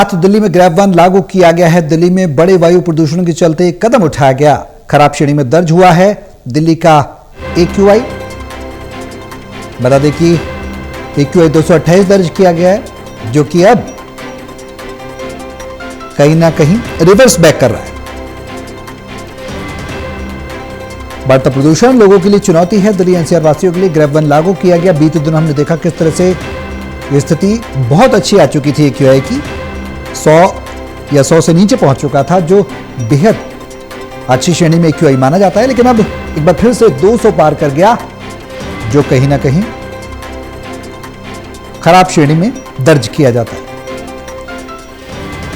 दिल्ली में grab one लागू किया गया है। दिल्ली में बड़े वायु प्रदूषण के चलते एक कदम उठाया गया। खराब श्रेणी में दर्ज हुआ है दिल्ली का AQI। बता दें कि AQI 228 दर्ज किया गया है, जो कि अब कहीं ना कहीं रिवर्स बैक कर रहा है। बढ़ता प्रदूषण लोगों के लिए चुनौती है। दिल्ली NCR वासियों के लिए ग्रैब वन लागू किया गया। बीते दिनों हमने देखा किस तरह से ये स्थिति बहुत अच्छी आ चुकी थी AQI की, 100 या 100 से नीचे पहुंच चुका था, जो बेहद अच्छी श्रेणी में AQI माना जाता है। लेकिन अब एक बार फिर से 200 पार कर गया, जो कहीं ना कहीं खराब श्रेणी में दर्ज किया जाता है।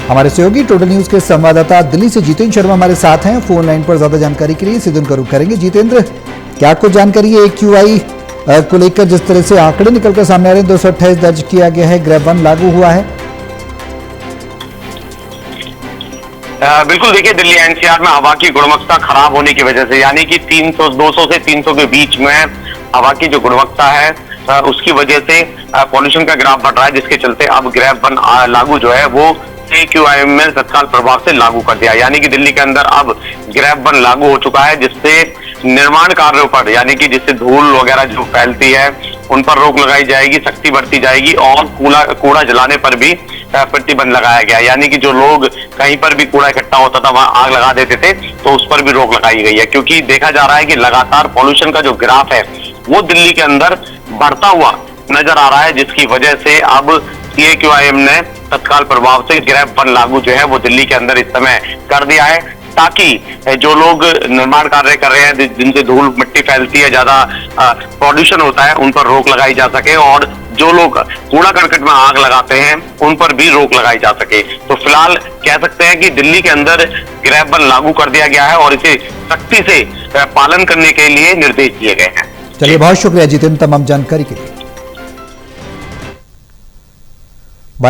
हमारे सहयोगी टोटल न्यूज के संवाददाता दिल्ली से जितेंद्र शर्मा हमारे साथ हैं। फोन लाइन पर ज्यादा जानकारी के लिए सीधे उनका रुख करेंगे। जितेंद्र, क्या कुछ जानकारी है AQI को लेकर, जिस तरह से आंकड़े निकलकर सामने आ रहे हैं? 228 दर्ज किया गया है, ग्रैब वन लागू हुआ है। बिल्कुल, देखिए दिल्ली NCR में हवा की गुणवत्ता खराब होने की वजह से, यानी कि 200 से 300 के बीच में हवा की जो गुणवत्ता है उसकी वजह से पॉल्यूशन का ग्राफ बढ़ रहा है, जिसके चलते अब ग्रैब वन लागू जो है वो AQI में तत्काल प्रभाव से लागू कर दिया। यानी कि दिल्ली के अंदर अब ग्रैब वन लागू हो चुका है, जिससे निर्माण कार्यों पर, यानी कि जिससे धूल वगैरह जो फैलती है उन पर रोक लगाई जाएगी, सख्ती बढ़ती जाएगी और कूड़ा जलाने पर भी प्रतिबंध लगाया गया। यानी कि जो लोग कहीं पर भी कूड़ा इकट्ठा होता था वहां आग लगा देते थे, तो उस पर भी रोक लगाई गई है, क्योंकि देखा जा रहा है कि लगातार पॉल्यूशन का जो ग्राफ है वो दिल्ली के अंदर बढ़ता हुआ नजर आ रहा है, जिसकी वजह से अब AQI ने तत्काल प्रभाव से ग्रैब वन लागू जो है वो दिल्ली के अंदर इस समय कर दिया है, ताकि जो लोग निर्माण कार्य कर रहे हैं, जिनसे धूल मिट्टी फैलती है, ज्यादा पॉल्यूशन होता है, उन पर रोक लगाई जा सके और जो लोग कूड़ा करकट में आग लगाते हैं उन पर भी रोक लगाई जा सके। तो फिलहाल कह सकते हैं कि दिल्ली के अंदर ग्रैब वन लागू कर दिया गया है और इसे सख्ती से पालन करने के लिए निर्देश दिए गए हैं। चलिए, बहुत शुक्रिया जितेंद्र तमाम जानकारी के लिए।